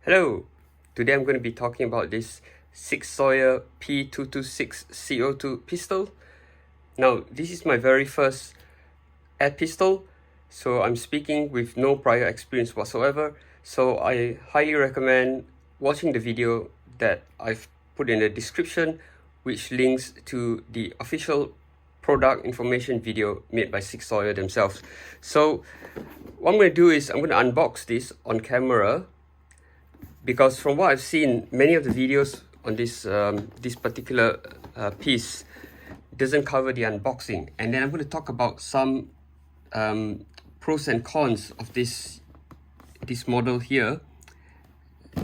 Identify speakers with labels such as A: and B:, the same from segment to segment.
A: Hello, today I'm going to be talking about this Sig Sauer P226 CO2 pistol. Now, this is my very first air pistol, so I'm speaking with no prior experience whatsoever. So I highly recommend watching the video that I've put in the description, which links to the official product information video made by Sig Sauer themselves. So what I'm going to do is I'm going to unbox this on camera, because from what I've seen, many of the videos on this particular piece doesn't cover the unboxing. And then I'm going to talk about some pros and cons of this model here,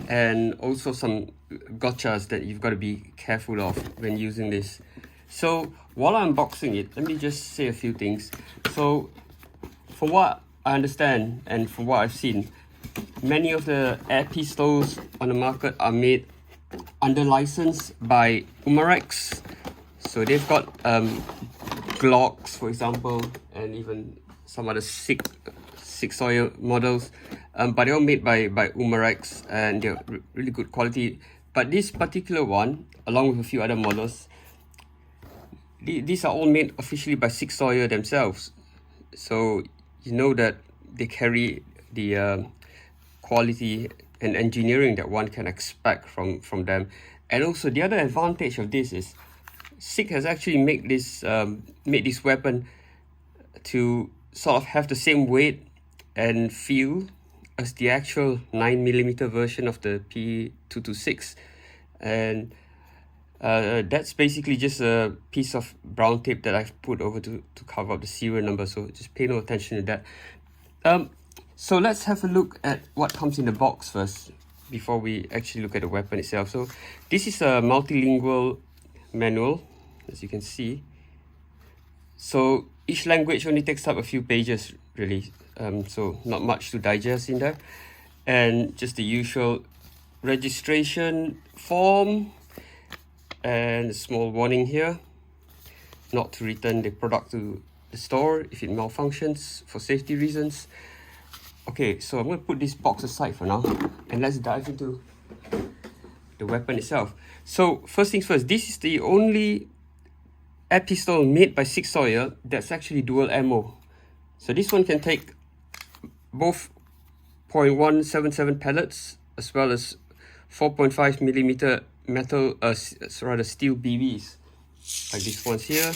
A: and also some gotchas that you've got to be careful of when using this. So while I'm unboxing it, let me just say a few things. So from what I understand and from what I've seen, many of the air pistols on the market are made under license by Umarex. So they've got Glocks, for example, and even some other Sig Sauer models, but they're all made by Umarex, and they're really good quality. But this particular one, along with a few other models, these are all made officially by Sig Sauer themselves. So you know that they carry the quality and engineering that one can expect from them. And also the other advantage of this is Sig has actually made this weapon to sort of have the same weight and feel as the actual 9mm version of the P226, and that's basically just a piece of brown tape that I've put over to cover up the serial number, so just pay no attention to that. So let's have a look at what comes in the box first before we actually look at the weapon itself. So this is a multilingual manual, as you can see. So each language only takes up a few pages, really. So not much to digest in there. And just the usual registration form and a small warning here, not to return the product to the store if it malfunctions for safety reasons. Okay, so I'm going to put this box aside for now, and let's dive into the weapon itself. So first things first, this is the only air pistol made by Sig Sauer that's actually dual ammo. So this one can take both .177 pellets as well as 4.5mm metal, steel BBs, like these ones here.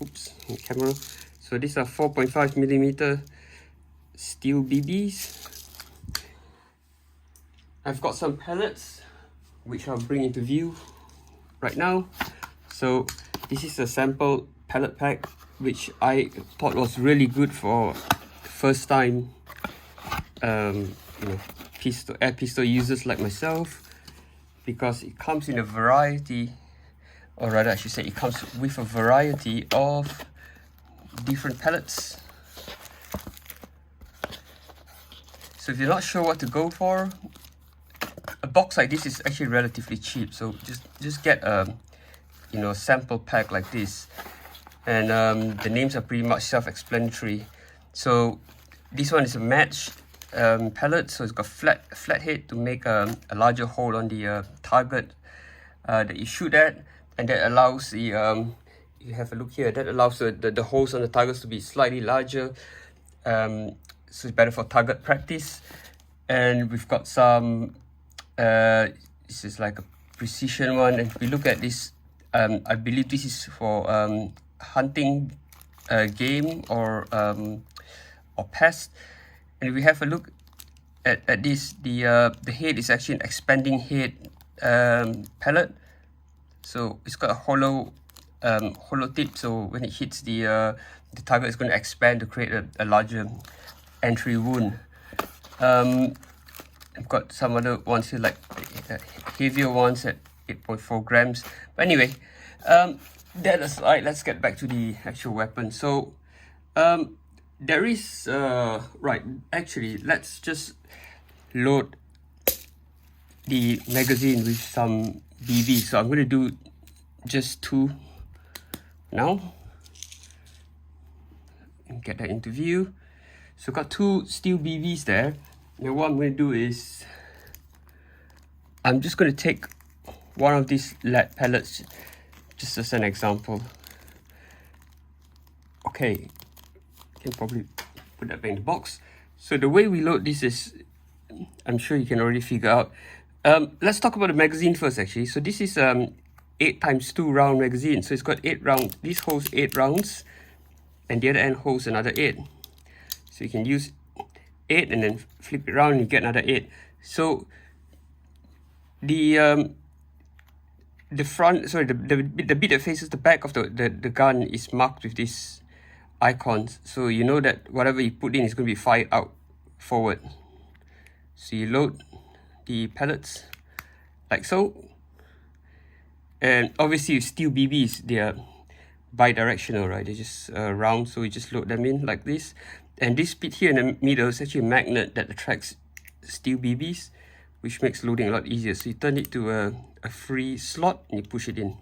A: Oops, camera. So these are 4.5mm steel BBs. I've got some pellets which I'll bring into view right now. So this is a sample pellet pack which I thought was really good for first time air pistol users like myself, because it comes in a variety, or rather I should say it comes with a variety of different pellets. So if you're not sure what to go for, a box like this is actually relatively cheap. So just get a sample pack like this, and the names are pretty much self-explanatory. So this one is a match pellet, so it's got flat head to make a larger hole on the target that you shoot at, and that allows the you have a look here, that allows the holes on the targets to be slightly larger. So it's better for target practice. And we've got some this is like a precision one, and if we look at this, I believe this is for hunting game or pest. And if we have a look at this, the head is actually an expanding head pellet, so it's got a hollow tip, so when it hits the target, it's going to expand to create a larger entry wound. I've got some other ones here, like heavier ones at 8.4 grams. But anyway, that aside, let's get back to the actual weapon. So there is right, actually let's just load the magazine with some BB. So I'm going to do just 2 now and get that into view. So got 2 steel BBs there, Now what I'm going to do is, I'm just going to take one of these lead pellets, just as an example. Okay, can probably put that back in the box. So the way we load this is, I'm sure you can already figure out. Let's talk about the magazine first actually. So this is 8x2 round magazine. So it's got 8 rounds. This holds 8 rounds and the other end holds another 8. So you can use 8 and then flip it around and you get another 8. So the front, sorry, the bit that faces the back of the gun is marked with these icons, so you know that whatever you put in is going to be fired out forward. So you load the pellets like so, and obviously with steel BBs, they are bi-directional, right? They're just round, so you just load them in like this. And this bit here in the middle is actually a magnet that attracts steel BBs, which makes loading a lot easier. So you turn it to a free slot and you push it in.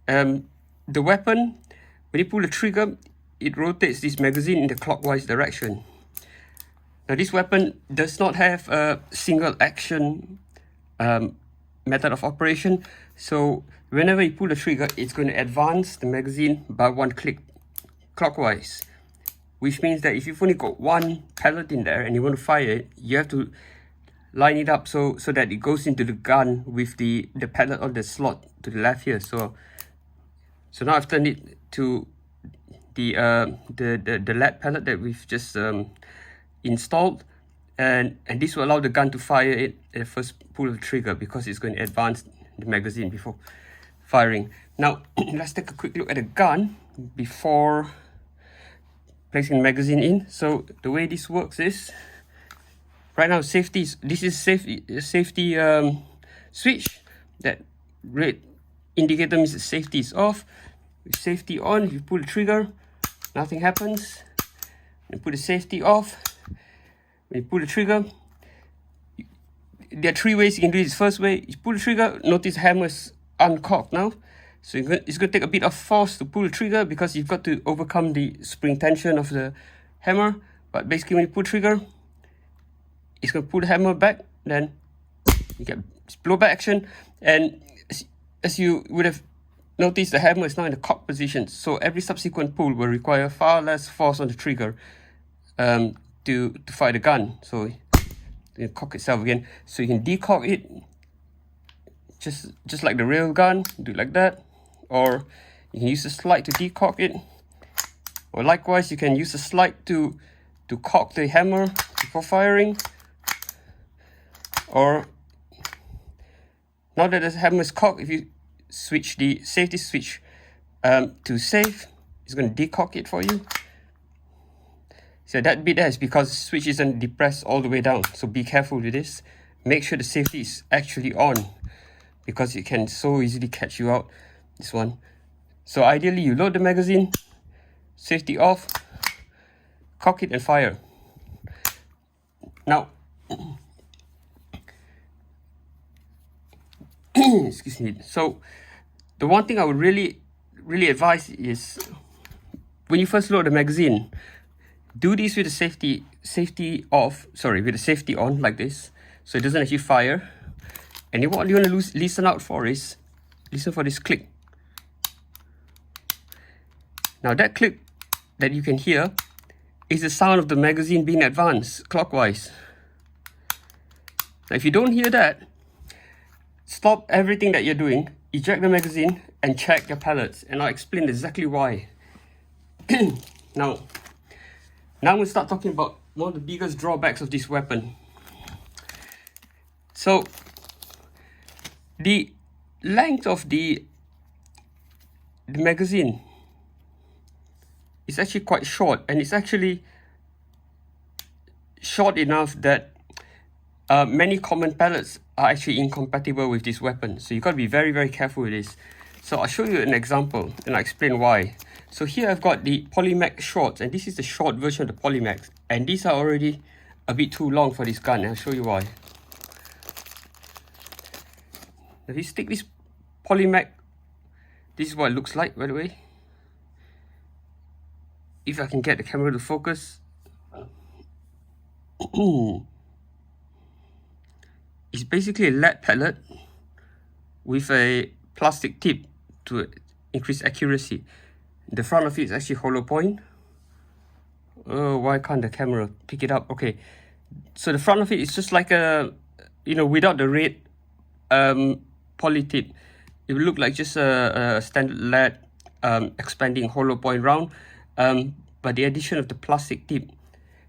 A: The weapon, when you pull the trigger, it rotates this magazine in the clockwise direction. Now this weapon does not have a single action method of operation, so whenever you pull the trigger, it's going to advance the magazine by 1 click clockwise, which means that if you've only got one pellet in there and you want to fire it, you have to line it up so that it goes into the gun with the pellet on the slot to the left here. So now I've turned it to the lead pellet that we've just installed, and this will allow the gun to fire it at the first pull of the trigger, because it's going to advance the magazine before firing. Now let's take a quick look at the gun before placing the magazine in. So the way this works is, right now this is safety switch. That red indicator means the safety is off. With safety on, if you pull the trigger, nothing happens. You put the safety off. When you pull the trigger, there are 3 ways you can do this. First way, you pull the trigger, notice the hammer is uncocked now. So it's going to take a bit of force to pull the trigger, because you've got to overcome the spring tension of the hammer. But basically when you pull the trigger, it's going to pull the hammer back, then you get blowback action. And as you would have noticed, the hammer is now in the cock position, so every subsequent pull will require far less force on the trigger to fire the gun. So you cock itself again, so you can decock it just like the real gun. Do it like that, or you can use a slide to decock it, or likewise you can use a slide to cock the hammer before firing. Or now that the hammer is cocked, if you switch the safety switch to safe, it's going to decock it for you. So that bit there is because the switch isn't depressed all the way down, so be careful with this. Make sure the safety is actually on, because it can so easily catch you out, this one. So ideally you load the magazine, safety off, cock it and fire. Now excuse me. So the one thing I would really advise is, when you first load the magazine, do this with the safety on like this, so it doesn't actually fire. And what you want to listen out for is, listen for this click. Now that click that you can hear is the sound of the magazine being advanced clockwise. Now if you don't hear that, stop everything that you're doing, eject the magazine and check your pellets, and I'll explain exactly why. Now I'm going to start talking about one of the biggest drawbacks of this weapon. So the length of the magazine is actually quite short, and it's actually short enough that many common pellets are actually incompatible with this weapon. So you've got to be very careful with this. So I'll show you an example and I'll explain why. So here I've got the Polymax shorts, and this is the short version of the Polymax, and these are already a bit too long for this gun, and I'll show you why. If you stick this Polymax, this is what it looks like, by the way. If I can get the camera to focus. it's basically a lead pellet with a plastic tip to increase accuracy. The front of it is actually hollow point. Oh, why can't the camera pick it up? Okay, so the front of it is just like a, without the red poly tip, it will look like just a standard lead expanding hollow point round. But the addition of the plastic tip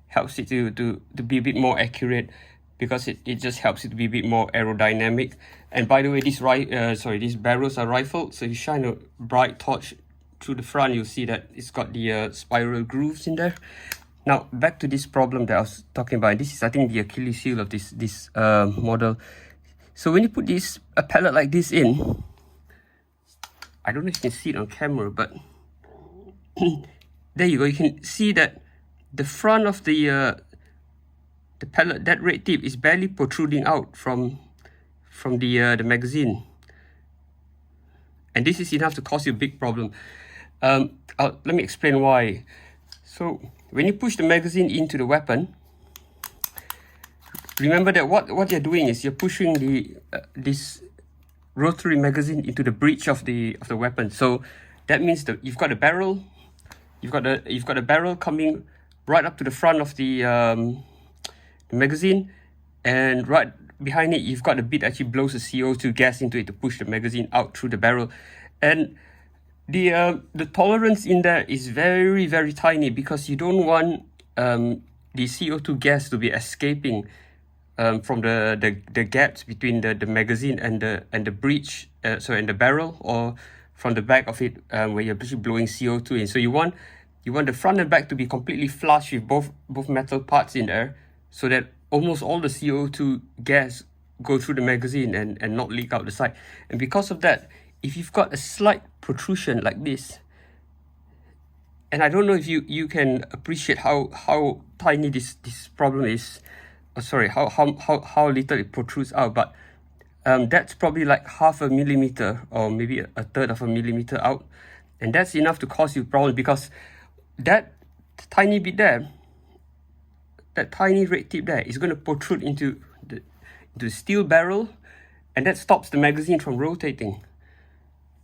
A: helps it to be a bit more accurate, because it just helps it to be a bit more aerodynamic. And by the way, these barrels are rifled, so if you shine a bright torch through the front, you'll see that it's got the spiral grooves in there. Now back to this problem that I was talking about. This is, I think, the Achilles heel of this model. So when you put a pellet like this in, I don't know if you can see it on camera, but there you go. You can see that the front of the pellet, that red tip, is barely protruding out from the magazine, and this is enough to cause you a big problem. Let me explain why. So when you push the magazine into the weapon, remember that what you're doing is you're pushing this rotary magazine into the breech of the weapon. So that means that you've got a barrel, you've got a barrel coming right up to the front of the magazine, and right behind it you've got a bit that actually blows the CO2 gas into it to push the magazine out through the barrel. And the tolerance in there is very, very tiny, because you don't want the CO2 gas to be escaping from the gaps between the magazine and the breech, and the barrel, or from the back of it, where you're basically blowing CO2 in. So you want the front and back to be completely flush with both metal parts in there, so that almost all the CO2 gas go through the magazine and not leak out the side. And because of that, if you've got a slight protrusion like this, and I don't know if you can appreciate how tiny this problem is, how little it protrudes out, but that's probably like 0.5 millimeter or maybe a third of a millimeter out, and that's enough to cause you problems, because that tiny bit there, that tiny red tip there, is going to protrude into the steel barrel, and that stops the magazine from rotating.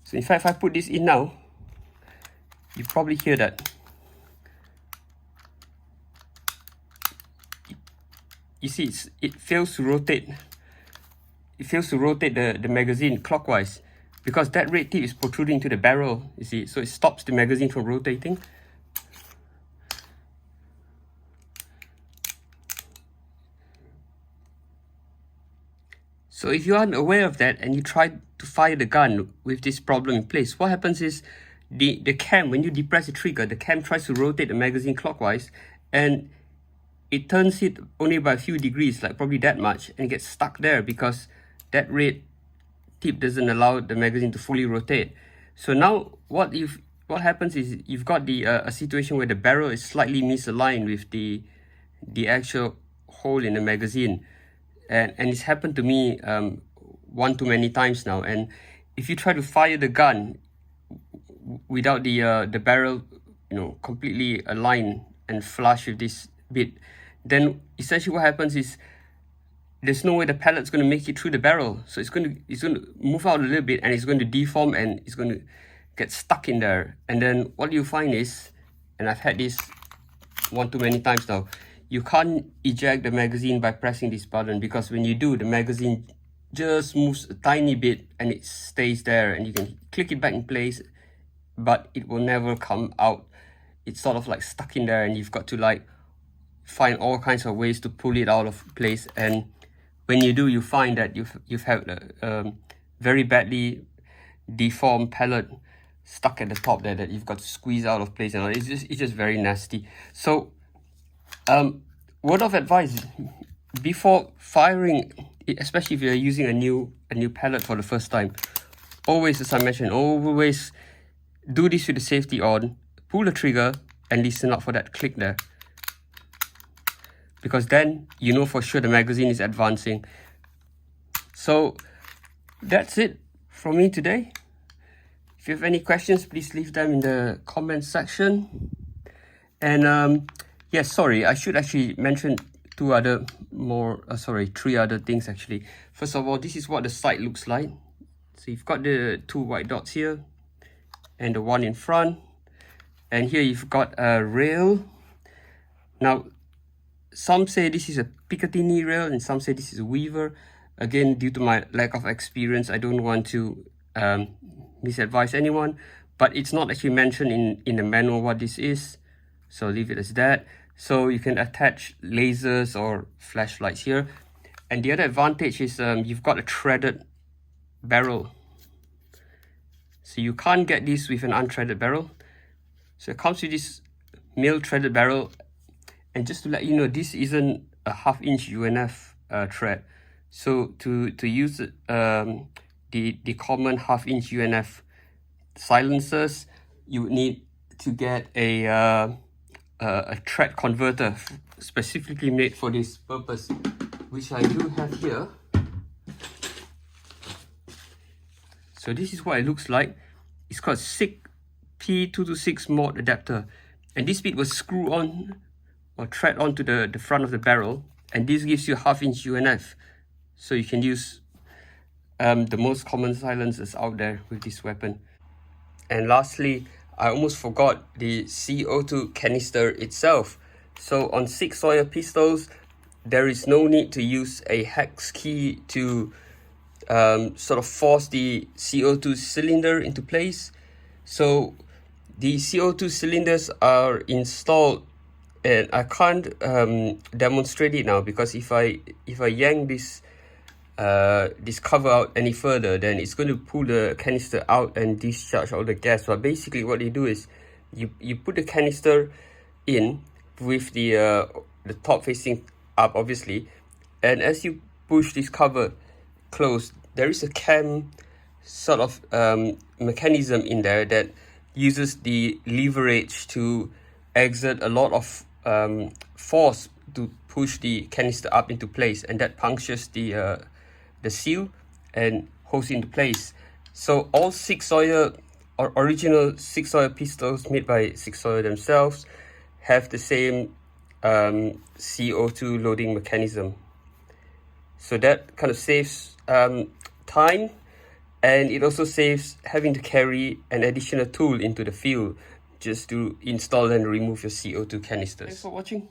A: So in fact, if I put this in now, you probably hear that. You see, it fails to rotate. It fails to rotate the magazine clockwise, because that red tip is protruding to the barrel, you see, so it stops the magazine from rotating. So if you aren't aware of that and you try to fire the gun with this problem in place, what happens is the cam, when you depress the trigger, the cam tries to rotate the magazine clockwise, and it turns it only by a few degrees, like probably that much, and gets stuck there because that red tip doesn't allow the magazine to fully rotate. So now what happens is you've got a situation where the barrel is slightly misaligned with the actual hole in the magazine, and it's happened to me one too many times now. And if you try to fire the gun without the barrel, completely aligned and flush with this bit, then essentially what happens is there's no way the pellet's going to make it through the barrel. So it's going to move out a little bit, and it's going to deform, and it's going to get stuck in there. And then what you find is, and I've had this one too many times now, you can't eject the magazine by pressing this button, because when you do, the magazine just moves a tiny bit and it stays there, and you can click it back in place, but it will never come out. It's sort of like stuck in there, and you've got to like find all kinds of ways to pull it out of place. And when you do, you find that you've had a very badly deformed pellet stuck at the top there that you've got to squeeze out of place, and it's just very nasty. So word of advice before firing, especially if you're using a new pellet for the first time, always, as I mentioned, always do this with the safety on, pull the trigger and listen out for that click there, because then you know for sure the magazine is advancing. So that's it from me today. If you have any questions, please leave them in the comment section. And yes, sorry, I should actually mention, three other things actually. First of all, this is what the side looks like. So you've got the 2 white dots here and the one in front, and here you've got a rail. Now some say this is a Picatinny rail and some say this is a Weaver. Again, due to my lack of experience, I don't want to misadvise anyone, but it's not actually mentioned in the manual what this is, so leave it as that. So you can attach lasers or flashlights here, and the other advantage is you've got a threaded barrel, so you can't get this with an unthreaded barrel. So it comes with this mill threaded barrel, and just to let you know, this isn't a 1/2" UNF thread. So to use the common 1/2" UNF silencers, you would need to get a thread converter specifically made for this purpose, which I do have here. So this is what it looks like. It's called SICK P226 mod adapter, and this bit was screw on or thread onto the front of the barrel, and this gives you 1/2" UNF, so you can use the most common silencers out there with this weapon. And lastly, I almost forgot the CO2 canister itself. So on SICK Sawyer pistols, there is no need to use a hex key to sort of force the CO2 cylinder into place. So the CO2 cylinders are installed, and I can't demonstrate it now because if I yank this cover out any further, then it's going to pull the canister out and discharge all the gas. But basically what you do is you put the canister in with the top facing up, obviously, and as you push this cover closed, there is a cam sort of mechanism in there that uses the leverage to exert a lot of force to push the canister up into place, and that punctures the seal and holds it into place. So all SICK Sawyer or original SICK Sawyer pistols made by SICK Sawyer themselves have the same CO2 loading mechanism. So that kind of saves time, and it also saves having to carry an additional tool into the field just to install and remove your CO2 canisters. Thanks for watching.